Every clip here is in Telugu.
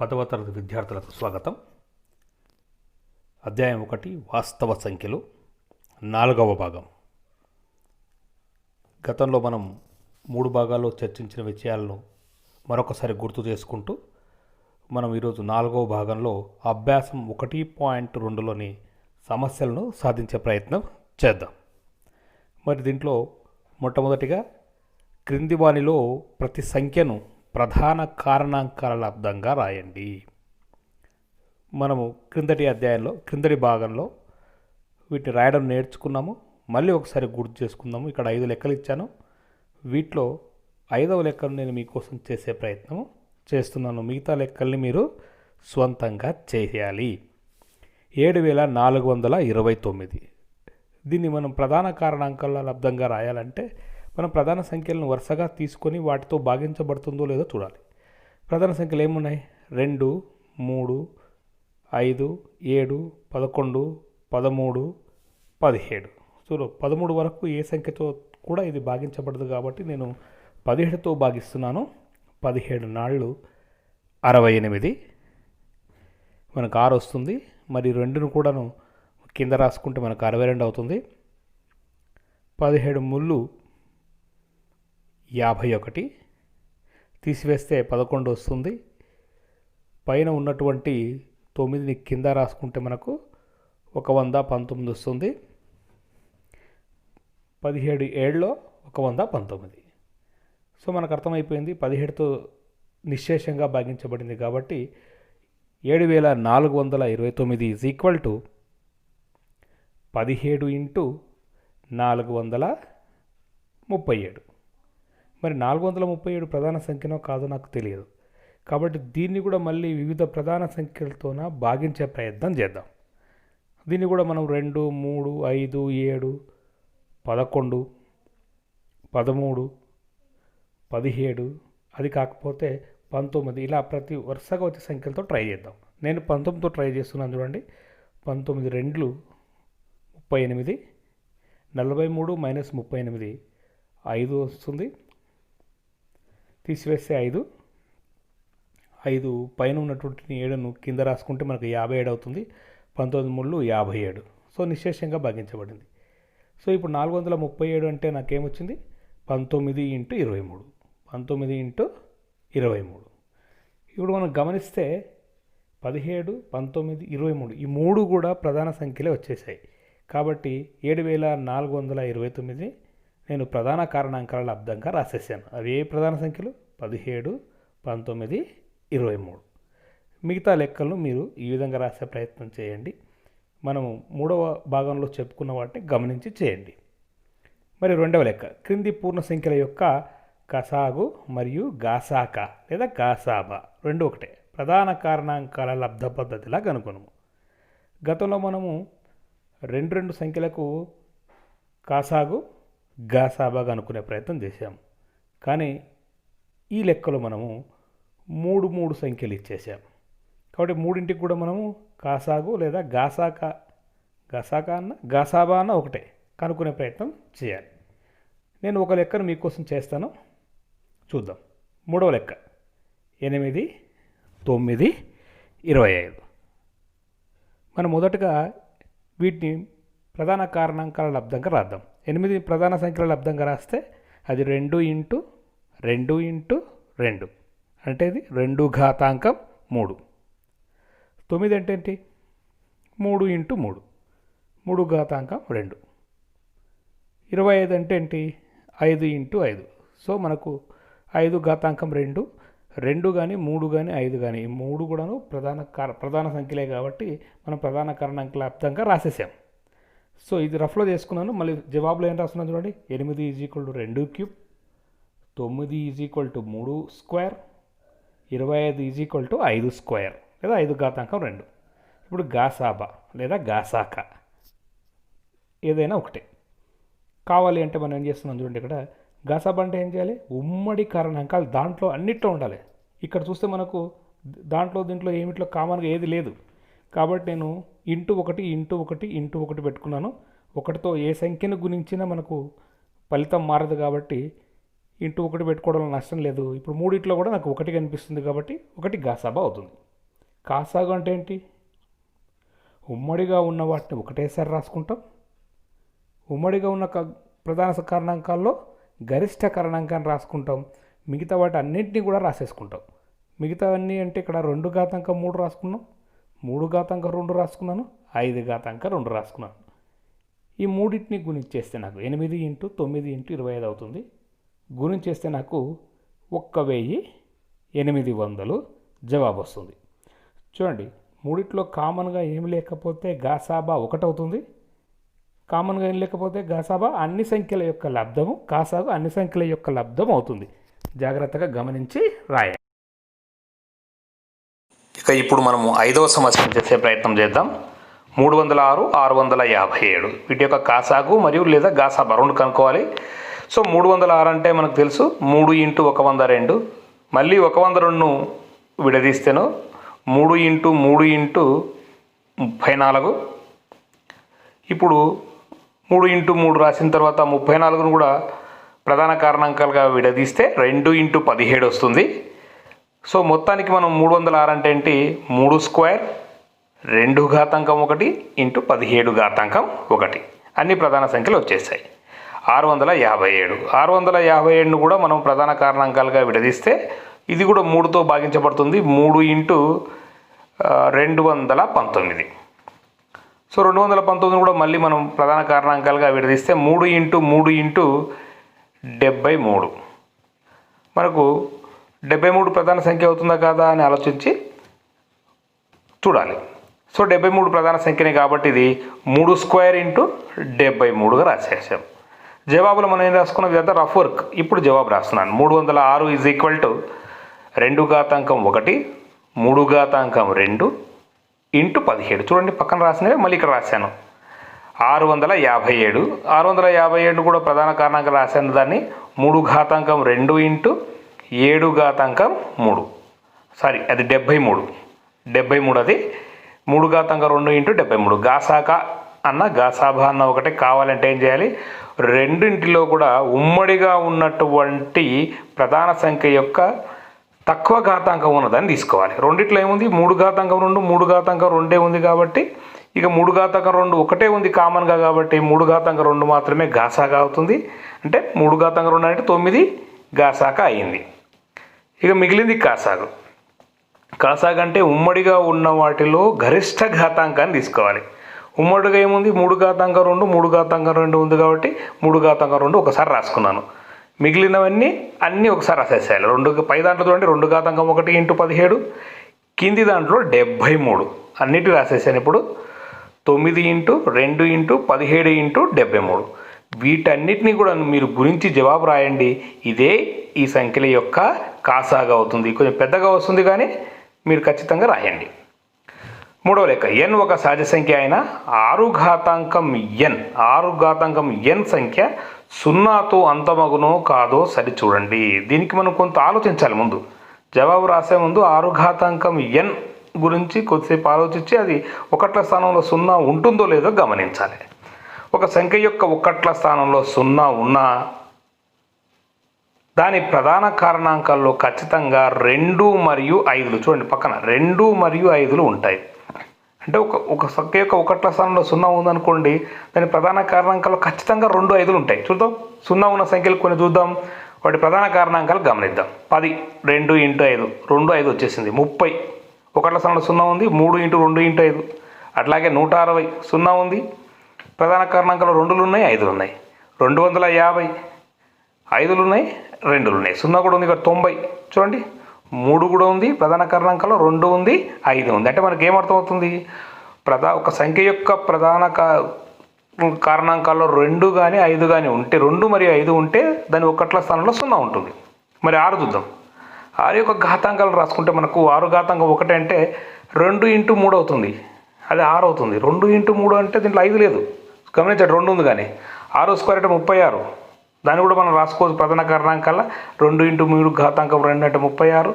10వ తరగతి విద్యార్థులకు స్వాగతం. అధ్యాయం 1 వాస్తవ సంఖ్యలు 4వ భాగం. గతంలో మనం 3 భాగాల్లో చర్చించిన విషయాలను మరొకసారి గుర్తు చేసుకుంటూ మనం ఈరోజు 4వ భాగంలో అభ్యాసం 1.2లోని సమస్యలను సాధించే ప్రయత్నం చేద్దాం. మరి దీంట్లో మొట్టమొదటిగా క్రింది వానిలో ప్రతి సంఖ్యను ప్రధాన కారణాంకాల లబ్దంగా రాయండి. మనము క్రిందటి భాగంలో వీటిని రాయడం నేర్చుకున్నాము. మళ్ళీ ఒకసారి గుర్తు చేసుకుందాము. ఇక్కడ 5 లెక్కలు ఇచ్చాను. వీటిలో 5వ లెక్కను నేను మీకోసం చేసే ప్రయత్నం చేస్తున్నాను. మిగతా లెక్కల్ని మీరు స్వంతంగా చేయాలి. 7429. దీన్ని మనం ప్రధాన కారణాంకాల లబ్దంగా రాయాలంటే మనం ప్రధాన సంఖ్యలను వరుసగా తీసుకొని వాటితో భాగించబడుతుందో లేదో చూడాలి. ప్రధాన సంఖ్యలు ఏమున్నాయి? 2, 3, 5, 7, 11, 13, 17. సో 13 వరకు ఏ సంఖ్యతో కూడా ఇది భాగించబడదు కాబట్టి నేను 17తో భాగిస్తున్నాను. 17 నాళ్ళు 68. మనకు 6 వస్తుంది. మరి 2ను కూడాను కింద రాసుకుంటే మనకు 62 అవుతుంది. 17 ముళ్ళు 51. తీసివేస్తే 11 వస్తుంది. పైన ఉన్నటువంటి 9ని కింద రాసుకుంటే మనకు 119 వస్తుంది. 17 ఏళ్ళలో 119. సో మనకు అర్థమైపోయింది 17తో నిశ్శేషంగా భాగించబడింది కాబట్టి 7429 ఈజ్ ఈక్వల్ టు 17 ఇంటూ 437. మరి 437 ప్రధాన సంఖ్యనో కాదో నాకు తెలియదు కాబట్టి దీన్ని కూడా మళ్ళీ వివిధ ప్రధాన సంఖ్యలతోన భాగించే ప్రయత్నం చేద్దాం. దీన్ని కూడా మనం 2, 3, 5, 7, 11, 13, 17, అది కాకపోతే 19 ఇలా ప్రతి వరుసగా వచ్చే సంఖ్యలతో ట్రై చేద్దాం. నేను 19తో ట్రై చేస్తున్నాను చూడండి. 19 2 38. 43 మైనస్ 38 5 వస్తుంది. తీసివేస్తే 5 పైన ఉన్నటువంటి 7ను కింద రాసుకుంటే మనకు 57 అవుతుంది. 19 ముళ్ళు 57. సో నిశ్శేషంగా భాగించబడింది. సో ఇప్పుడు 437 అంటే నాకేమొచ్చింది? 19 ఇంటూ 23. 19 ఇంటూ 23. ఇప్పుడు మనం గమనిస్తే 17, 19, 23 ఈ 3 కూడా ప్రధాన సంఖ్యలే వచ్చేసాయి. కాబట్టి 7429 నేను ప్రధాన కారణాంకాల లబ్దంగా రాసేసాను. అవి ఏ ప్రధాన సంఖ్యలు? 17, 19, 23. మిగతా లెక్కలను మీరు ఈ విధంగా రాసే ప్రయత్నం చేయండి. మనము 3వ భాగంలో చెప్పుకున్న వాటిని గమనించి చేయండి. మరి 2వ లెక్క, క్రింది పూర్ణ సంఖ్యల యొక్క కసాగు మరియు గాసాక లేదా గాసాబా రెండు ఒకటే. ప్రధాన కారణాంకాల లబ్ధ పద్ధతిలా కనుగొనము. గతంలో మనము 2 సంఖ్యలకు కాసాగు గాసాబా కనుక్కునే ప్రయత్నం చేశాము. కానీ ఈ లెక్కలో మనము 3 సంఖ్యలు ఇచ్చేసాము. కాబట్టి 3ంటికి కూడా మనము కాసాగు లేదా గాసాబా అన్న ఒకటే కనుక్కునే ప్రయత్నం చేయాలి. నేను ఒక లెక్కను మీకోసం చేస్తాను, చూద్దాం. 3వ లెక్క 8, 9, 25. మనం మొదటగా వీటిని ప్రధాన కారణాంకాల లబ్దంగా రాద్దాం. 8 ప్రధాన సంఖ్యల లబ్దంగా రాస్తే అది 2 ఇంటూ 2 ఇంటూ 2 అంటే ఇది 2 ఘాతాంకం 3. 9 అంటే ఏంటి? 3 ఇంటూ 3, 3 ఘాతాంకం 2. 25 అంటే ఏంటి? 5 ఇంటూ 5. సో మనకు 5 ఘాతాంకం 2, 2 కానీ 3 కానీ 5 కానీ ఈ 3 కూడాను ప్రధాన సంఖ్యలే కాబట్టి మనం ప్రధాన కారణాంకాల లబ్దంగా రాసేసాం. సో ఇది రఫ్లో చేసుకున్నాను. మళ్ళీ జవాబులో ఏం రాస్తున్నాను చూడండి. 8 is equal to 2 cube, 9 is equal to 3 square, 25 is equal to 5 square లేదా 5 ఘాతాంకం 2. ఇప్పుడు గాసాబా లేదా గాసాక ఏదైనా ఒకటే కావాలి అంటే మనం ఏం చేస్తున్నాం చూడండి. ఇక్కడ గాసాబా అంటే ఏం చేయాలి? ఉమ్మడి కారణాంకాలు దాంట్లో అన్నిట్లో ఉండాలి. ఇక్కడ చూస్తే మనకు దీంట్లో ఏమిట్లో కామన్గా ఏది లేదు కాబట్టి నేను ఇంటూ 1 ఇంటూ 1 ఇంటూ 1 పెట్టుకున్నాను. 1తో ఏ సంఖ్యను గుణించినా మనకు ఫలితం మారదు కాబట్టి ఇంటూ 1 పెట్టుకోవడంలో నష్టం లేదు. ఇప్పుడు 3 కూడా నాకు 1 కనిపిస్తుంది కాబట్టి 1 గాసాబా అవుతుంది. కాసాగు అంటే ఏంటి? ఉమ్మడిగా ఉన్న వాటిని ఒకటేసారి రాసుకుంటాం. ఉమ్మడిగా ఉన్న ప్రధాన కారణాంకాల్లో గరిష్ట కారణాంకాన్ని రాసుకుంటాం. మిగతా వాటి అన్నింటినీ కూడా రాసేసుకుంటాం. మిగతావన్నీ అంటే ఇక్కడ 2 ఘాతాంకం 3 రాసుకున్నాం, 3 ఘాతాంకం 2 రాసుకున్నాను, 5 ఘాతాంకం 2 రాసుకున్నాను. ఈ మూడింటిని గుణించేస్తే నాకు 8 × 9 × 25 అవుతుంది. గుణించేస్తే నాకు 1800 జవాబు వస్తుంది. చూడండి, మూడిట్లో కామన్గా ఏం లేకపోతే గాసాబా 1 అవుతుంది. కామన్గా ఏం లేకపోతే గాసాబా అన్ని సంఖ్యల యొక్క లబ్ధము, కాసాగు అన్ని సంఖ్యల యొక్క లబ్ధం అవుతుంది. జాగ్రత్తగా గమనించి రాయండి. ఇక ఇప్పుడు మనము 5వ సమస్యను చేసే ప్రయత్నం చేద్దాం. 306, 657 వీటి యొక్క కాసాగు మరియు లేదా గాసాబా రెండు కనుక్కోవాలి. సో 306 అంటే మనకు తెలుసు 3 × 102, మళ్ళీ 102ను విడదీస్తేనో 3 × 3 × 34. ఇప్పుడు 3 × 3 రాసిన తర్వాత 34ను కూడా ప్రధాన కారణాంకాలుగా విడదీస్తే 2 × 17 వస్తుంది. సో మొత్తానికి మనం 306 అంటే ఏంటి? 3² 2 × 1 × 17 అన్ని ప్రధాన సంఖ్యలు వచ్చేసాయి. 657ను కూడా మనం ప్రధాన కారణాంకాలుగా విడదీస్తే ఇది కూడా 3తో భాగించబడుతుంది. 3 × 219. సో 219 కూడా మళ్ళీ మనం ప్రధాన కారణాంకాలుగా విడదీస్తే 3 × 3 × 73. మనకు 73 ప్రధాన సంఖ్య అవుతుందా కాదా అని ఆలోచించి చూడాలి. సో 73 ప్రధాన సంఖ్యనే కాబట్టి ఇది 3² × 73గా రాసేసాం. జవాబులు మనం ఏం రాసుకున్నాం? ఇదంతా రఫ్ వర్క్. ఇప్పుడు జవాబు రాస్తున్నాను. 306 = 2 ఘాతాంకం 1 3 ఘాతాంకం 2 × 17. చూడండి, పక్కన రాసినవి మళ్ళీ ఇక్కడ రాశాను. 657 కూడా ప్రధాన కారణంగా రాశాను. దాన్ని 3 ఘాతాంకం 2 × 7 ఘాతాంకం 3. సారీ, అది 73 అది 3 ఘాతాంకం 2 × 73. గాసాకా అన్న గాసాబా అన్న ఒకటే. కావాలంటే ఏం చేయాలి? రెండింటిలో కూడా ఉమ్మడిగా ఉన్నటువంటి ప్రధాన సంఖ్య యొక్క తక్కువ ఘాతాంకం ఉన్నదని తీసుకోవాలి. రెండిట్లో ఏముంది? 3 ఘాతాంకం 2 3 ఘాతాంకం 2 ఉంది కాబట్టి ఇక 3 ఘాతాంకం 2 ఒకటే ఉంది కామన్గా కాబట్టి 3 ఘాతాంకం 2 మాత్రమే గాసాగా అవుతుంది. అంటే 3 ఘాతాంకం 2 అంటే 9 గాసాకా అయింది. ఇక మిగిలింది కాసాగు. కాసాగు అంటే ఉమ్మడిగా ఉన్న వాటిలో గరిష్ట ఘాతాంకాన్ని తీసుకోవాలి. ఉమ్మడిగా ఏముంది? 3 ఘాతాంకం 2 3 ఘాతాంకం 2 ఉంది కాబట్టి 3 ఘాతాంకం 2 ఒకసారి రాసుకున్నాను. మిగిలినవన్నీ అన్నీ ఒకసారి రాసేసేయాలి. పై దాంట్లో చూడండి 2 ఘాతాంకం 1 × 17, కింది దాంట్లో 73 అన్నిటి రాసేసాను. ఇప్పుడు 9 × 2 × 17 × 73 వీటన్నిటిని కూడా మీరు గురించి జవాబు రాయండి. ఇదే ఈ సంఖ్యల యొక్క కాసాగా అవుతుంది. కొంచెం పెద్దగా వస్తుంది కానీ మీరు ఖచ్చితంగా రాయండి. మూడవ లెక్క. n ఒక సహజ సంఖ్య అయిన 6 ఘాతాంకం n సంఖ్య 0తో అంతమగునో కాదో సరిచూడండి. దీనికి మనం కొంత ఆలోచించాలి. ముందు జవాబు రాసే ముందు 6 ఘాతాంకం n గురించి కొద్దిసేపు ఆలోచించి అది 1ల స్థానంలో 0 ఉంటుందో లేదో గమనించాలి. ఒక సంఖ్య యొక్క 1ల స్థానంలో 0 ఉన్నా దాని ప్రధాన కారణాంకాల్లో ఖచ్చితంగా 2 మరియు 5లు చూడండి, పక్కన 2 మరియు 5లు ఉంటాయి. అంటే ఒక సంఖ్య యొక్క 1ల స్థానంలో 0 ఉందనుకోండి, దాని ప్రధాన కారణాంకాల్లో ఖచ్చితంగా 2 5లు ఉంటాయి. చూద్దాం, 0 ఉన్న సంఖ్యలు కొన్ని చూద్దాం. వాటి ప్రధాన కారణాంకాలు గమనిద్దాం. 10 2 × 5 2 5 వచ్చేసింది. 30 1ల స్థానంలో 0 ఉంది, 3 × 2 × 5. అట్లాగే 160 0 ఉంది, ప్రధాన కారణాంకాలు 2లు ఉన్నాయి 5లు ఉన్నాయి. 250 5లు ఉన్నాయి 2లు ఉన్నాయి, 0 కూడా ఉంది. ఇక్కడ 90 చూడండి, 3 కూడా ఉంది, ప్రధాన కారణాంకాల్లో 2 ఉంది 5 ఉంది. అంటే మనకి ఏమర్థమవుతుంది? ఒక సంఖ్య యొక్క ప్రధాన కారణాంకాల్లో 2 కానీ 5 కానీ ఉంటే, 2 మరియు 5 ఉంటే దాని 1ల స్థానంలో 0 ఉంటుంది. మరి 6 చూద్దాం. 6 యొక్క ఘాతాంకాలు రాసుకుంటే మనకు 6 ఘాతాంకం 1 అంటే 2 × 3 అవుతుంది, అది 6 అవుతుంది. 2 × 3 అంటే దీంట్లో 5 లేదు, గమనించండి 2 ఉంది కానీ. 6² అంటే 36, దాన్ని కూడా మనం రాసుకోవచ్చు ప్రధాన కారణాంకాల. 2 × 3 ఘాతాంకం 2 అంటే 36.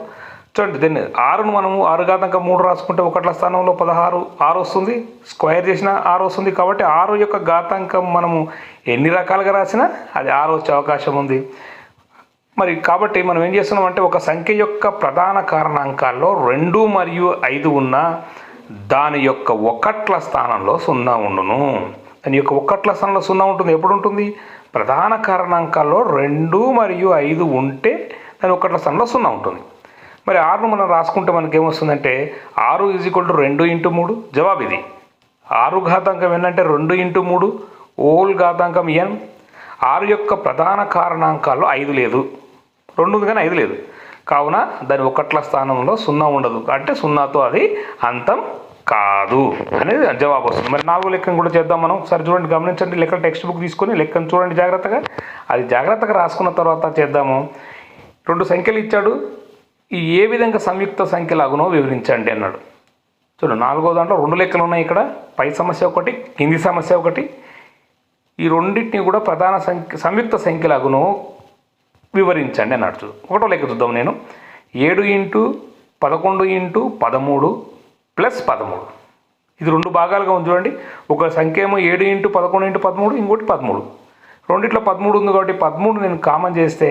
చూడండి, దీన్ని 6ను మనము 6 ఘాతాంకం 3 రాసుకుంటే 1ల స్థానంలో 16 6 వస్తుంది, స్క్వేర్ చేసిన 6 వస్తుంది. కాబట్టి 6 యొక్క ఘాతాంకం మనము ఎన్ని రకాలుగా రాసినా అది 6 వచ్చే అవకాశం ఉంది. మరి కాబట్టి మనం ఏం చేస్తున్నామంటే ఒక సంఖ్య యొక్క ప్రధాన కారణాంకాల్లో 2 మరియు 5 ఉన్న దాని యొక్క ఒకట్ల స్థానంలో 0 ఉండును. దాని యొక్క ఒకట్ల స్థానంలో 0 ఉంటుంది. ఎప్పుడు ఉంటుంది? ప్రధాన కారణాంకాల్లో 2 మరియు 5 ఉంటే దాని ఒకట్ల స్థానంలో 0 ఉంటుంది. మరి 6ను మనం రాసుకుంటే మనకేమొస్తుందంటే 6 = 2 × 3. జవాబు ఇది. 6 ఘాతాంకం ఏంటంటే 2 × 3 హోల్ ఘాతాంకం n. 6 యొక్క ప్రధాన కారణాంకాల్లో 5 లేదు, 2 ఉంది కానీ 5 లేదు. కావున దాని ఒకట్ల స్థానంలో 0 ఉండదు, అంటే 0తో అది అంతం కాదు అనేది జవాబు వస్తుంది. మరి 4వ లెక్కను కూడా చేద్దాం మనం. సరే చూడండి, గమనించండి. లెక్కల టెక్స్ట్ బుక్ తీసుకొని లెక్కను చూడండి జాగ్రత్తగా. అది జాగ్రత్తగా రాసుకున్న తర్వాత చేద్దాము. 2 సంఖ్యలు ఇచ్చాడు, ఈ ఏ విధంగా సంయుక్త సంఖ్యలాగునో వివరించండి అన్నాడు. చూడండి, 4వ దాంట్లో 2 లెక్కలు ఉన్నాయి. ఇక్కడ పై సమస్య ఒకటి, కింది సమస్య ఒకటి. ఈ రెండింటిని కూడా ప్రధాన సంయుక్త సంఖ్యలాగునో వివరించండి అన్నాడు. చూడు, 1వ లెక్క చూద్దాం. నేను 7 × 11 × 13 + 13. ఇది 2 భాగాలుగా ఉంది చూడండి. ఒక సంఖ్య ఏమో 7 × 11 × 13, ఇంకోటి 13. రెండిట్లో 13 ఉంది కాబట్టి 13 నేను కామన్ చేస్తే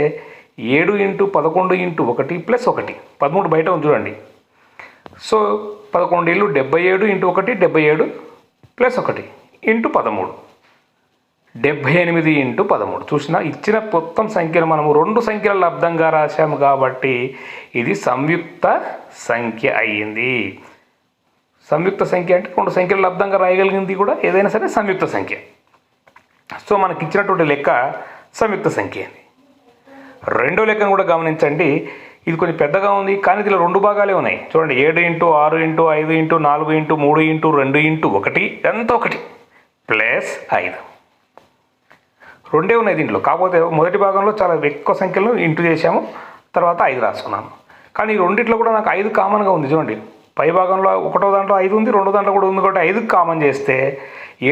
7 × 11 × 1 + 1. 13 బయట ఉంది చూడండి. సో 11 × 77 × 1 77 + 1 × 13 78 × 13. చూసినా, ఇచ్చిన మొత్తం సంఖ్యను మనము 2 సంఖ్యల లబ్ధంగా రాశాము కాబట్టి ఇది సంయుక్త సంఖ్య అయ్యింది. సంయుక్త సంఖ్య అంటే 2 సంఖ్యల లబ్ధంగా రాయగలిగింది కూడా ఏదైనా సరే సంయుక్త సంఖ్య. సో మనకి ఇచ్చినటువంటి లెక్క సంయుక్త సంఖ్య. 2వ లెక్కను కూడా గమనించండి. ఇది కొంచెం పెద్దగా ఉంది కానీ దీనిలో 2 భాగాలే ఉన్నాయి చూడండి. 7 × 6 × 5 × 4 × 3 × 2 × 1 ఎంత 1 + 5. 2 ఉన్నాయి దీంట్లో. కాకపోతే మొదటి భాగంలో చాలా ఎక్కువ సంఖ్యలో ఇంటూ చేశాము, తర్వాత 5 రాసుకున్నాను. కానీ ఈ రెండిట్లో కూడా నాకు 5 కామన్గా ఉంది చూడండి. పై భాగంలో 1వ దాంట్లో 5 ఉంది, 2వ దాంట్లో కూడా ఉంది కాబట్టి 5 కామన్ చేస్తే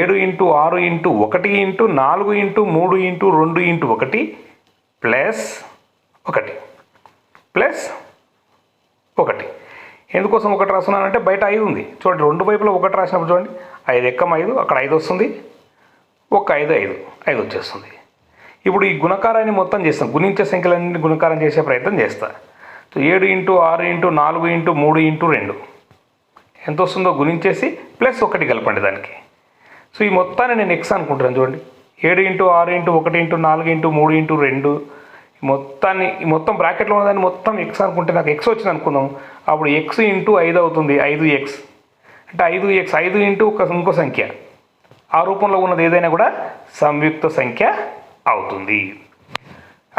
7 × 6 × 1 × 4 × 3 × 2 × 1 + 1. ఎందుకోసం 1 రాస్తున్నానంటే బయట 5 ఉంది చూడండి. 2 వైపులో 1 రాసినప్పుడు చూడండి, 5 ఎక్కం 5, అక్కడ 5 వస్తుంది, 5 వచ్చేస్తుంది. ఇప్పుడు ఈ గుణకారాన్ని మొత్తం చేస్తాం, గుణించే సంఖ్యలన్నీ గుణకారం చేసే ప్రయత్నం చేస్తా. సో 7 × 6 × 4 × 3 × 2 ఎంత వస్తుందో గుణించేసి +1 కలపండి దానికి. సో ఈ మొత్తాన్ని నేను x అనుకుంటున్నాను చూడండి. 7 × 6 × 1 × 4 × 3 × 2 ఈ మొత్తం బ్రాకెట్లో ఉన్నదాన్ని మొత్తం x అనుకుంటే నాకు x వచ్చింది అనుకుందాం. అప్పుడు x × 5 అవుతుంది, 5x. అంటే 5x 5 × ఇంకో సంఖ్య, ఆ రూపంలో ఉన్నది ఏదైనా కూడా సంయుక్త సంఖ్య అవుతుంది.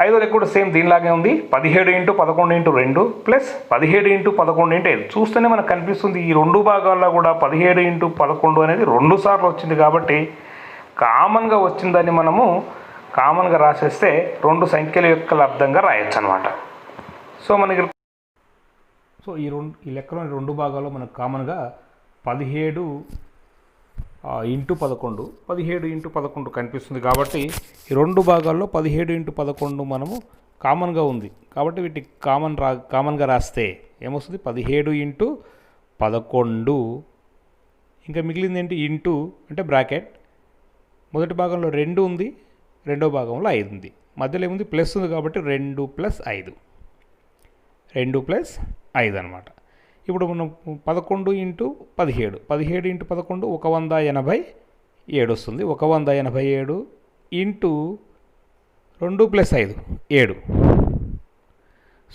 5వ లెక్క కూడా సేమ్ దీనిలాగే ఉంది. 17 × 11 × 2 + 17 × 11 × 5. చూస్తేనే మనకు కనిపిస్తుంది ఈ 2 భాగాల్లో కూడా 17 × 11 అనేది 2 సార్లు వచ్చింది కాబట్టి కామన్గా వచ్చిందని మనము కామన్గా రాసేస్తే 2 సంఖ్యల యొక్క లబ్ధంగా రాయొచ్చు అనమాట. సో మనకి ఈ లెక్కలోని 2 భాగాల్లో మనకు కామన్గా 17 × 11 17 × 11 కనిపిస్తుంది కాబట్టి ఈ 2 భాగాల్లో 17 × 11 మనము కామన్గా ఉంది కాబట్టి వీటికి కామన్గా రాస్తే ఏమొస్తుంది? 17 × 11. ఇంకా మిగిలింది ఏంటి? ఇంటూ అంటే బ్రాకెట్. మొదటి భాగంలో 2 ఉంది, రెండో భాగంలో 5 ఉంది, మధ్యలో ఏముంది? ప్లస్ ఉంది కాబట్టి 2 + 5 2 + 5 అనమాట. ఇప్పుడు మనం 11 × 17 17 × 11 187 వస్తుంది. 187 ఇంటూ 2 + 5 7.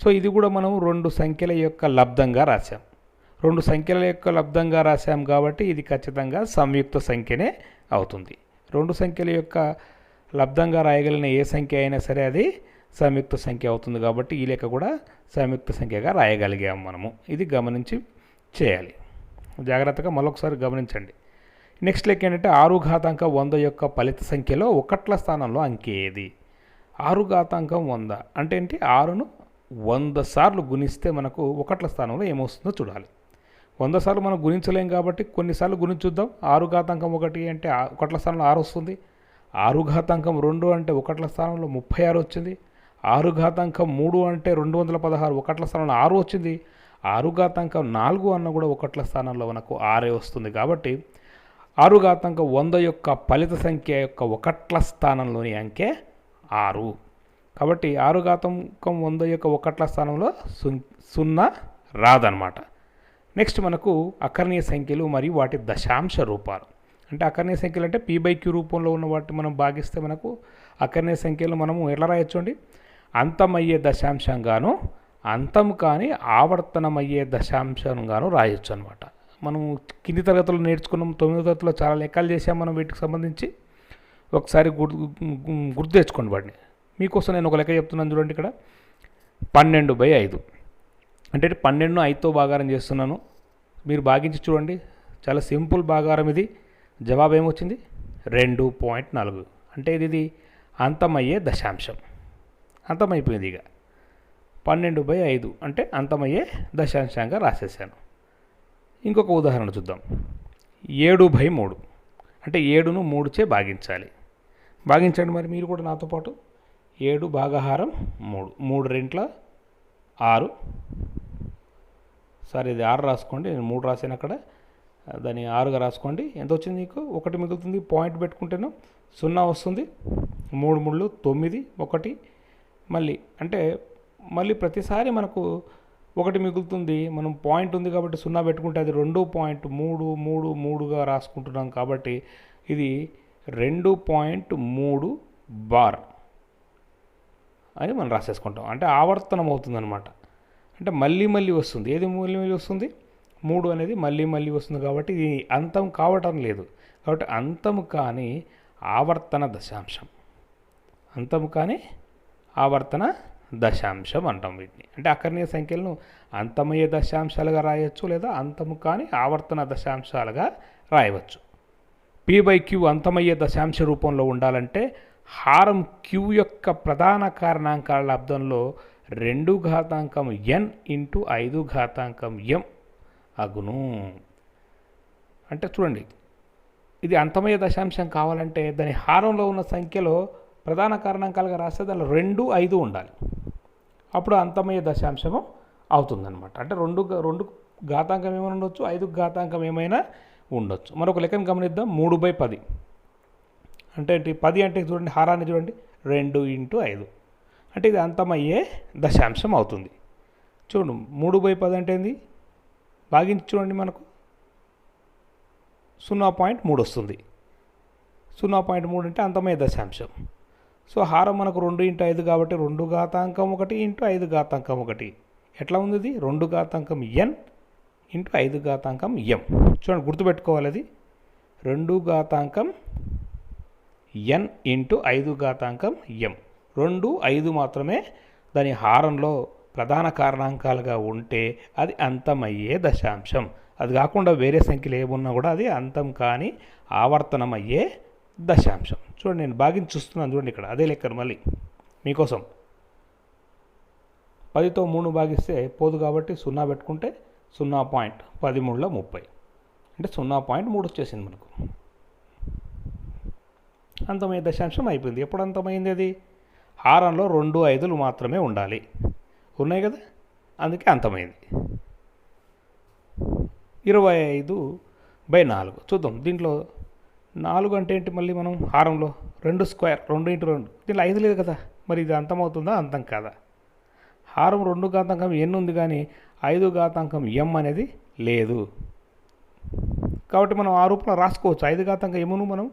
సో ఇది కూడా మనం 2 సంఖ్యల యొక్క లబ్ధంగా రాసాం. 2 సంఖ్యల యొక్క లబ్ధంగా రాసాం కాబట్టి ఇది ఖచ్చితంగా సంయుక్త సంఖ్యనే అవుతుంది. 2 సంఖ్యల యొక్క లబ్ధంగా రాయగలిగిన ఏ సంఖ్య అయినా సరే అది సంయుక్త సంఖ్య అవుతుంది కాబట్టి ఈ లెక్క కూడా సంయుక్త సంఖ్యగా రాయగలిగాము మనము. ఇది గమనించి చేయాలి. జాగ్రత్తగా మరొకసారి గమనించండి. నెక్స్ట్ లెక్క ఏంటంటే 6/100 యొక్క ఫలిత సంఖ్యలో ఒకట్ల స్థానంలో అంకె ఏది? 6/100 అంటే ఏంటి? 6ను 100 సార్లు గుణిస్తే మనకు ఒకట్ల స్థానంలో ఏమొస్తుందో చూడాలి. 100 సార్లు మనం గుణించలేం కాబట్టి కొన్నిసార్లు గుణించుద్దాం. 6/1 అంటే ఒకట్ల స్థానంలో 6 వస్తుంది. 6/2 అంటే ఒకట్ల స్థానంలో 36 వచ్చింది. 6/3 అంటే 216 ఒకట్ల స్థానంలో 6 వచ్చింది. 6/4 అన్న కూడా ఒకట్ల స్థానంలో మనకు 6 వస్తుంది. కాబట్టి 6/100 యొక్క ఫలిత సంఖ్య యొక్క ఒకట్ల స్థానంలోని అంకె 6. కాబట్టి 6 ఘాతాంకం 100 యొక్క ఒకట్ల స్థానంలో 0 రాదనమాట. నెక్స్ట్ మనకు అకర్ణీయ సంఖ్యలు మరియు వాటి దశాంశ రూపాలు. అంటే అకర్ణీయ సంఖ్యలు అంటే p/q రూపంలో ఉన్న వాటిని మనం భాగిస్తే మనకు అకర్ణీయ సంఖ్యలు మనము ఎలా రాయొచ్చు అండి? అంతమయ్యే దశాంశంగాను అంతం కాని ఆవర్తనమయ్యే దశాంశంగాను రాయొచ్చు అనమాట. మనం కింది తరగతులు నేర్చుకున్నాం, 9వ తరగతిలో చాలా లెక్కలు చేసాం మనం వీటికి సంబంధించి. ఒకసారి గుర్తు తెచ్చుకోండి వాటిని. మీకోసం నేను ఒక లెక్క చెప్తున్నాను చూడండి. ఇక్కడ 12/5 అంటే 12ను 5తో భాగారం చేస్తున్నాను. మీరు భాగించి చూడండి, చాలా సింపుల్ భాగారం ఇది. జవాబు ఏమొచ్చింది? 2.4. అంటే ఇది అంతమయ్యే దశాంశం. అంతమైపోయింది. ఇక 12/5 అంటే అంతమయ్యే దశాంశంగా రాసేసాను. ఇంకొక ఉదాహరణ చూద్దాం. 7/3 అంటే 7ను 3చే భాగించాలి. భాగించండి మరి మీరు కూడా నాతో పాటు. 7 భాగహారం 3, 3 రెంట్ల 6. సరే, ఇది 6 రాసుకోండి, నేను 3 రాసాను అక్కడ, దాన్ని 6గా రాసుకోండి. ఎంత వచ్చింది మీకు? 1 మిగులుతుంది. పాయింట్ పెట్టుకుంటేను 0 వస్తుంది. 3 3 9 1 మళ్ళీ అంటే మళ్ళీ ప్రతిసారి మనకు 1 మిగులుతుంది. మనం పాయింట్ ఉంది కాబట్టి 0 పెట్టుకుంటే అది 2.333గా రాసుకుంటున్నాం. కాబట్టి ఇది 2.3 బార్ అని మనం రాసేసుకుంటాం. అంటే ఆవర్తనం అవుతుందన్నమాట. అంటే మళ్ళీ మళ్ళీ వస్తుంది. ఏది మళ్ళీ మళ్ళీ వస్తుంది? 3 అనేది మళ్ళీ మళ్ళీ వస్తుంది. కాబట్టి ఇది అంతం కావటం లేదు. కాబట్టి అంతం కాని ఆవర్తన దశాంశం. అంతం కాని ఆవర్తన దశాంశం అంటాం వీటిని. అంటే అకర్ణీయ సంఖ్యలను అంతమయ్యే దశాంశాలుగా రాయవచ్చు, లేదా అంతము కాని ఆవర్తన దశాంశాలుగా రాయవచ్చు. p/q అంతమయ్యే దశాంశ రూపంలో ఉండాలంటే హారం q యొక్క ప్రధాన కారణాంకాల లబ్దంలో 2 ఘాతాంకం n ఇంటూ 5 ఘాతాంకం m అగును. అంటే చూడండి, ఇది అంతమయ్యే దశాంశం కావాలంటే దాని హారంలో ఉన్న సంఖ్యలో ప్రధాన కారణాంకాలుగా రాస్తే దానిలో 2, 5 ఉండాలి. అప్పుడు అంతమయ్యే దశాంశము అవుతుందన్నమాట. అంటే 2 ఘాతాంకం ఏమైనా ఉండొచ్చు, 5 ఘాతాంకం ఏమైనా ఉండొచ్చు. మరొక లెక్కను గమనిద్దాం. 3/10 అంటే 10 అంటే చూడండి, హారాన్ని చూడండి, 2 ఇంటూ 5 అంటే ఇది అంతమయ్యే దశాంశం అవుతుంది. చూడండి, 3/10 అంటే ఏంది? భాగించి చూడండి, మనకు 0.3 వస్తుంది. 0.3 అంటే అంతమయ్యే దశాంశం. సో హారం మనకు 2 ఇంటూ 5 కాబట్టి 2 ఘాతాంకం 1 ఇంటూ 5 ఘాతాంకం 1 ఎట్లా ఉంది? ఇది 2 ఘాతాంకం n ఇంటూ 5 ఘాతాంకం m. చూడండి, గుర్తుపెట్టుకోవాలి. అది 2 ఘాతాంకం n ఇంటూ 5 ఘాతాంకం m. 2, 5 మాత్రమే దాని హారంలో ప్రధాన కారణాంకాలుగా ఉంటే అది అంతమయ్యే దశాంశం. అది కాకుండా వేరే సంఖ్యలు ఏమున్నా కూడా అది అంతం కాని ఆవర్తనమయ్యే దశాంశం. చూడండి, నేను భాగించి చూస్తున్నాను చూడండి. ఇక్కడ అదే లెక్కను మళ్ళీ మీకోసం 10తో 3 భాగిస్తే పోదు కాబట్టి 0 పెట్టుకుంటే 0.13లో 30 అంటే 0.3 వచ్చేసింది మనకు. అంతమయ్యే దశాంశం అయిపోయింది. ఎప్పుడు అంతమైంది? అది హారంలో 2 5లు మాత్రమే ఉండాలి. ఉన్నాయి కదా, అందుకే అంతమైంది. 25/4 చూద్దాం. దీంట్లో 4 అంటే ఏంటి? మళ్ళీ మనం హారంలో 2 స్క్వేర్, 2 ఇంటూ 2. దీంట్లో 5 లేదు కదా, మరి ఇది అంతమవుతుందా? అంతం కాదా? హారం 2 ఘాతాంకం n ఉంది కానీ 5 ఘాతాంకం m అనేది లేదు. కాబట్టి మనం ఆ రూపంలో రాసుకోవచ్చు. 5 ఘాతాంకం mను మనం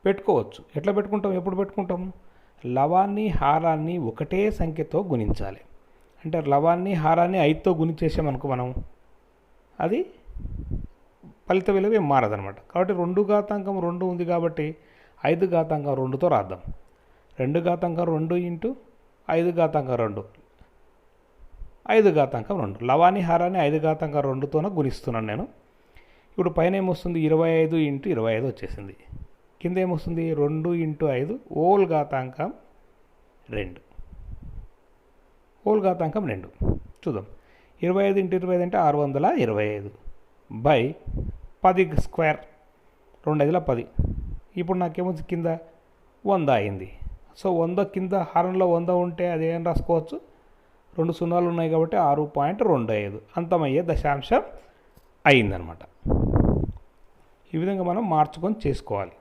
పెట్టుకోవచ్చు. ఎట్లా పెట్టుకుంటాం? ఎప్పుడు పెట్టుకుంటాం? లవాన్ని హారాన్ని ఒకటే సంఖ్యతో గుణించాలి. అంటే లవాన్ని హారాన్ని 5తో గుణించేసామనుకో మనం, అది ఫలిత విలువ ఏం మారదనమాట. కాబట్టి 2 ఘాతాంకం 2 ఉంది కాబట్టి 5 ఘాతాంకం 2తో రాద్దాం. 2 ఘాతాంకం 2 ఇంటూ 5 ఘాతాంకం 2, 5 ఘాతాంకం 2. లవాన్ని హారాన్ని 5 ఘాతాంకం 2తోనే గుణిస్తున్నాను నేను. ఇప్పుడు పైన ఏమొస్తుంది? 25 ఇంటూ 25 వచ్చేసింది. కింద ఏమొస్తుంది? 2 ఇంటూ 5 ఓల్ ఘాతాంకం 2. ఓల్ ఘాతాంకం 2. చూద్దాం. 25 ఇంటూ 25 అంటే 625 బై 10 స్క్వేర్, 2 5ల 10. ఇప్పుడు నాకేమొచ్చి కింద 100 అయింది. సో 100 కింద హారంలో 100 ఉంటే అది ఏం రాసుకోవచ్చు? 2 సున్నాలు ఉన్నాయి కాబట్టి 6.25 అంతమయ్యే దశాంశం అయిందనమాట. ఈ విధంగా మనం మార్చుకొని చేసుకోవాలి.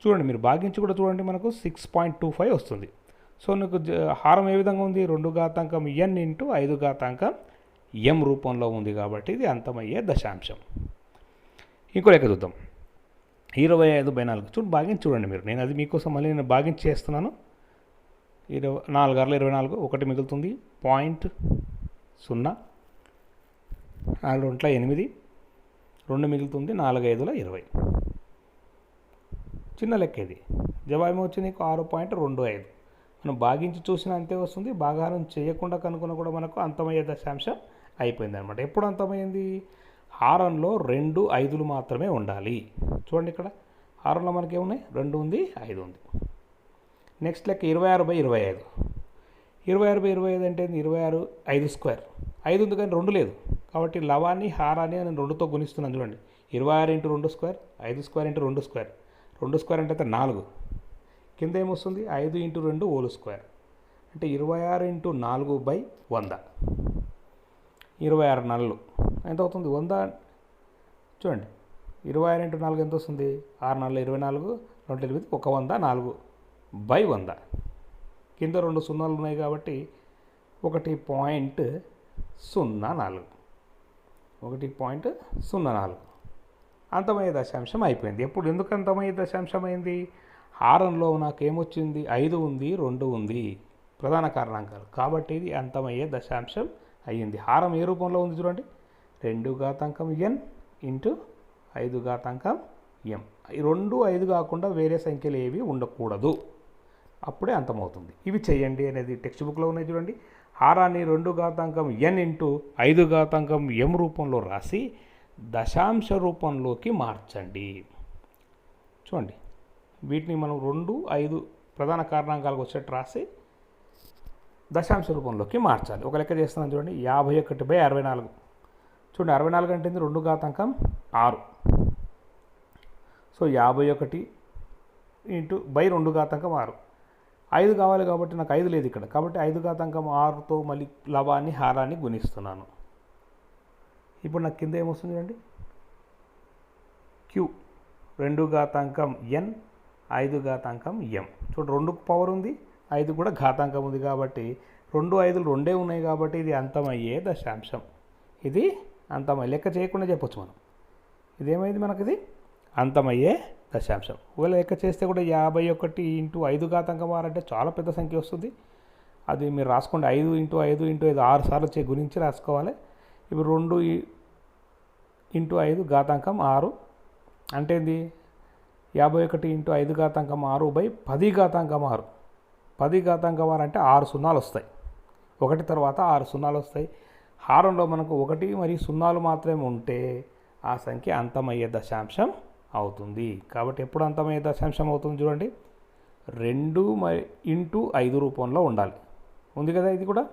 చూడండి, మీరు భాగించి కూడా చూడండి, మనకు 6.25 వస్తుంది. సో నీకు హారం ఏ విధంగా ఉంది, 2 ఘాతాంకం n ఇంటూ 5 ఘాతాంకం m రూపంలో ఉంది కాబట్టి ఇది అంతమయ్యే దశాంశం. ఇంకో లెక్క చూద్దాం. 25/4 భాగించి చూడండి మీరు. నేను అది మీకోసం మళ్ళీ నేను భాగించి చేస్తున్నాను. 4 6 24, 1 మిగులుతుంది 0.0, 4 2 8, 2 మిగులుతుంది 4 5 20. చిన్న లెక్క ఇది. జవాబు వచ్చింది నీకు 6.25. మనం భాగించి చూసినా అంతే వస్తుంది, భాగాహారం చేయకుండా కనుక్కున్న కూడా మనకు అంతమయ్యే దశాంశం అయిపోయింది అనమాట. ఎప్పుడు అంతమైంది, హారంలో 2 5లు మాత్రమే ఉండాలి. చూడండి ఇక్కడ హారంలో మనకి ఏమున్నాయి, 2 ఉంది 5 ఉంది. నెక్స్ట్ లెక్క 26/25. 26/25 అంటే 26 5². 5 ఉంది కానీ 2 లేదు కాబట్టి లవాన్ని హారాన్ని నేను 2తో గుణిస్తున్నాను. చూడండి 26 × 2², 5² × 2². 2² అంటే 4. కింద ఏమొస్తుంది, 5 × 2 2² అంటే 26 × 4/100. 26 నల్లు ఎంత అవుతుంది, 100. చూడండి 26 × 4 ఎంత వస్తుంది, 6 4 24, 2 8, 100, 4/100. కింద 2 సున్నాలు ఉన్నాయి కాబట్టి 1.04. 1.04 అంతమయ్యే దశాంశం అయిపోయింది. ఎప్పుడు ఎందుకు అంతమయ్యే దశాంశం అయింది, హారంలో నాకేమొచ్చింది, 5 ఉంది 2 ఉంది ప్రధాన కారణాంకాలు కాబట్టి ఇది అంతమయ్యే దశాంశం అయ్యింది. హారం ఏ రూపంలో ఉంది చూడండి, 2 ఘాతాంకం n ఇంటూ 5 ఘాతాంకం m. 2 5 కాకుండా వేరే సంఖ్యలు ఏవి ఉండకూడదు, అప్పుడే అంతమవుతుంది. ఇవి చేయండి అనేది టెక్స్ట్ బుక్లో ఉన్నాయి చూడండి. హారాన్ని 2 ఘాతాంకం n ఇంటూ 5 ఘాతాంకం m రూపంలో రాసి దశాంశ రూపంలోకి మార్చండి. చూడండి వీటిని మనం 2 5 ప్రధాన కారణాంకాలకు వచ్చేట్టు రాసి దశాంశ రూపంలోకి మార్చాలి. ఒక లెక్క చేస్తున్నాను చూడండి, 51/64. చూడండి 64 అంటే 2 ఘాతాంకం 6. So 51 into 2 ఘాతాంకం 6. 5 కావాలి కాబట్టి నాకు 5 లేదు ఇక్కడ కాబట్టి 5 ఘాతాంకం 6తో మళ్ళీ లవాన్ని హారాన్ని గుణిస్తున్నాను. ఇప్పుడు నాకు కింద ఏమొస్తుంది చూడండి, q 2 ఘాతాంకం n 5 ఘాతాంకం m. చూడండి 2కు పవర్ ఉంది, 5 కూడా ఘాతాంకం ఉంది కాబట్టి 2 5లు 2 ఉన్నాయి కాబట్టి ఇది అంతమయ్యే దశాంశం. ఇది అంతమయ్యే లెక్క చేయకుండా చెప్పొచ్చు మనం. ఇదేమైంది మనకి, ఇది అంతమయ్యే దశాంశం. ఒకవేళ లెక్క చేస్తే కూడా 51 ఇంటూ 5 ఘాతాంకం 6 అంటే చాలా పెద్ద సంఖ్య వస్తుంది. అది మీరు రాసుకోండి, 5 ఇంటూ 5 ఇంటూ 5 6 సార్లు గురించి రాసుకోవాలి. ఇప్పుడు 2 ఇంటూ 5 ఘాతాంకం 6 అంటే ఏంది, 51 ఇంటూ 5 ఘాతాంకం 6/10 ఘాతాంకం 6. 10 ఘాతాంకం 6 అంటే 6 సున్నాలు వస్తాయి, 1 తర్వాత 6 సున్నాలు వస్తాయి. హారంలో మనకు 1 మరియు సున్నాలు మాత్రమే ఉంటే ఆ సంఖ్య అంతమయ్యే దశాంశం అవుతుంది. కాబట్టి ఎప్పుడు అంతమయ్యే దశాంశం అవుతుంది చూడండి, 2 ఇంటూ 5 రూపంలో ఉండాలి. ఉంది కదా ఇది కూడా.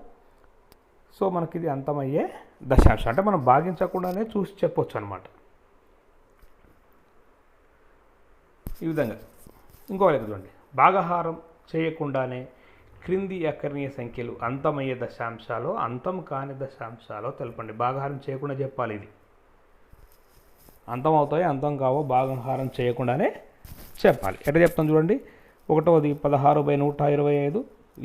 సో మనకి ఇది అంతమయ్యే దశాంశం అంటే మనం భాగించకుండానే చూసి చెప్పొచ్చు అనమాట. ఈ విధంగా ఇంకో లెక్క చూడండి, భాగహారం చేయకుండానే క్రింది అకర్ణీయ సంఖ్యలు అంతమయ్యే దశాంశాలు అంతం కాని దశాంశాలు తెలపండి. భాగహారం చేయకుండా చెప్పాలి, ఇది అంతం అవుతాయి అంతం కావో భాగహారం చేయకుండానే చెప్పాలి. ఎట్లా చెప్తాం చూడండి, 1వది 16/125,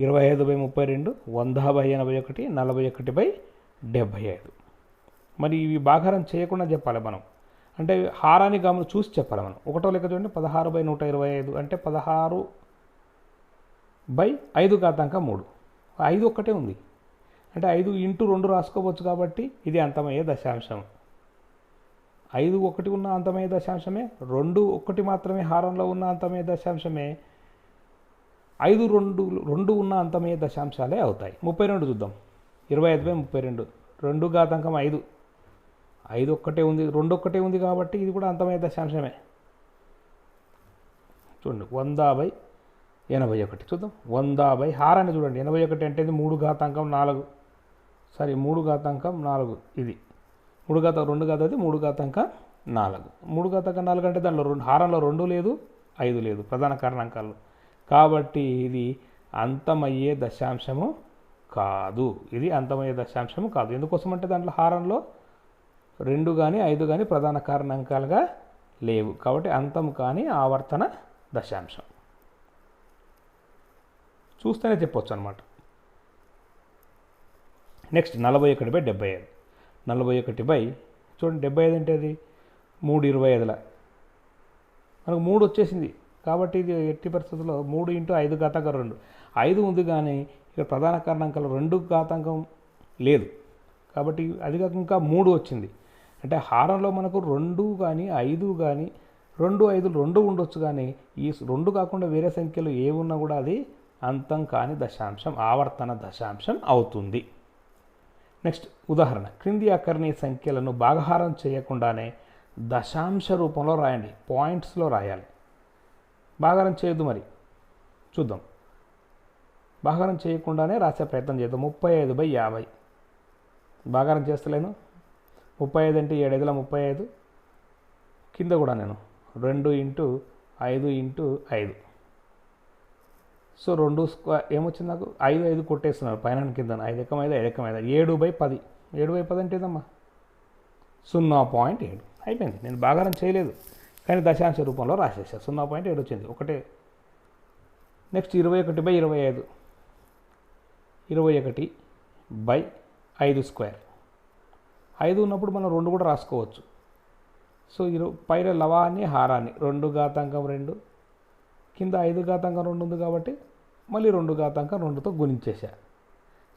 25/32, 100/81, 41/75. మరి ఇవి భాగహారం చేయకుండా చెప్పాలి మనం, అంటే హారాన్ని గమనం చూసి చెప్పాలి మనం. 1వ లెక్క చూడండి, 16/125 అంటే 16/5 ఘాతాంకం 3. 5 ఒక్కటే ఉంది అంటే 5 ఇంటూ 2 రాసుకోవచ్చు కాబట్టి ఇది అంతమయ్యే దశాంశం. 5 1 ఉన్న అంతమయ్యే దశాంశమే, 2 1 మాత్రమే హారంలో ఉన్న అంతమయ్యే దశాంశమే, 5 2 ఉన్న అంతమయ్యే దశాంశాలే అవుతాయి. 32 చూద్దాం, 25/32, 2 ఘాతాంకం 5. 5 ఒక్కటే ఉంది, 2 ఒక్కటే ఉంది కాబట్టి ఇది కూడా అంతమయ్యే దశాంశమే. చూడండి 100/81 చూద్దాం, 100 హారాన్ని చూడండి, 81 అంటే ఇది 3 ఘాతాంకం 4. 3 ఘాతాంకం 4 ఇది 3 ఘాతం 2 కాదు, అది 3 ఘాతాంకం 4. 3 ఘాతాంకం 4 అంటే దానిలో హారంలో 2 లేదు 5 లేదు ప్రధాన కారణాంకాలు కాబట్టి ఇది అంతమయ్యే దశాంశము కాదు. ఇది అంతమయ్యే దశాంశము కాదు. ఎందుకోసం అంటే దాంట్లో హారంలో 2 కానీ 5 కానీ ప్రధాన కారణాంకాలుగా లేవు కాబట్టి అంతం కానీ ఆవర్తన దశాంశం. చూస్తేనే చెప్పొచ్చు అనమాట. నెక్స్ట్ 41/75. 41 చూడండి 75 అంటే అది 3/25 మనకు 3 వచ్చేసింది. కాబట్టి ఇది ఎట్టి పరిస్థితుల్లో 3 × 5 ఘాతాంకం 2. 5 ఉంది కానీ ఇక్కడ ప్రధాన కారణాంకాలు 2 ఘాతాంకం లేదు. కాబట్టి అది కాక ఇంకా 3 వచ్చింది. అంటే హారంలో మనకు 2 కానీ 5 కానీ 2, 5 2 ఉండొచ్చు, కానీ ఈ 2 కాకుండా వేరే సంఖ్యలు ఏమున్నా కూడా అది అంతం కాని దశాంశం, ఆవర్తన దశాంశం అవుతుంది. నెక్స్ట్ ఉదాహరణ, క్రింది అకర్ణీయ సంఖ్యలను భాగహారం చేయకుండానే దశాంశ రూపంలో రాయండి. పాయింట్స్లో రాయాలి. భాగారం చేయొద్దు, మరి చూద్దాం. భాగారం చేయకుండానే రాసే ప్రయత్నం చేద్దాం. 35/50 భాగారం చేస్తలేను. 35 అంటే 7 × 35, కింద కూడా నేను 2 × 5 × 5. సో 2 స్క్వేర్ ఏమొచ్చింది నాకు? 5 5 కొట్టేస్తున్నారు పైన కింద. 5 × 5 5 × 5 7/10. 7/10 అంటే ఏదమ్మా? 0.7 అయిపోయింది. నేను భాగారం చేయలేదు కానీ దశాంశ రూపంలో రాసేసాను. 0.7 వచ్చింది ఒకటే. నెక్స్ట్ 21/25. 21/5 స్క్వేర్. 5 ఉన్నప్పుడు మనం 2 కూడా రాసుకోవచ్చు. సో పైన లవాన్ని హారాన్ని 2 ఘాతాంకం 2, కింద 5 ఘాతాంకం 2 ఉంది కాబట్టి మళ్ళీ 2 ఘాతాంకం 2తో గుణించేసా.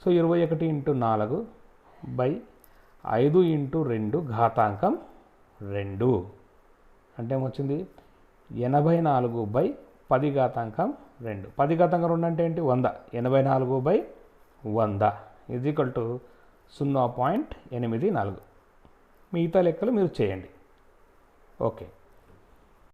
సో 21 × 4/5 × 2 ఘాతాంకం 2 అంటే ఏమొచ్చింది? 84/10 ఘాతాంకం 2. 10 ఘాతాంకం 2 అంటే ఏంటి? 100. 84/100 = 0.84. మిగతా లెక్కలు మీరు చేయండి. ఓకే.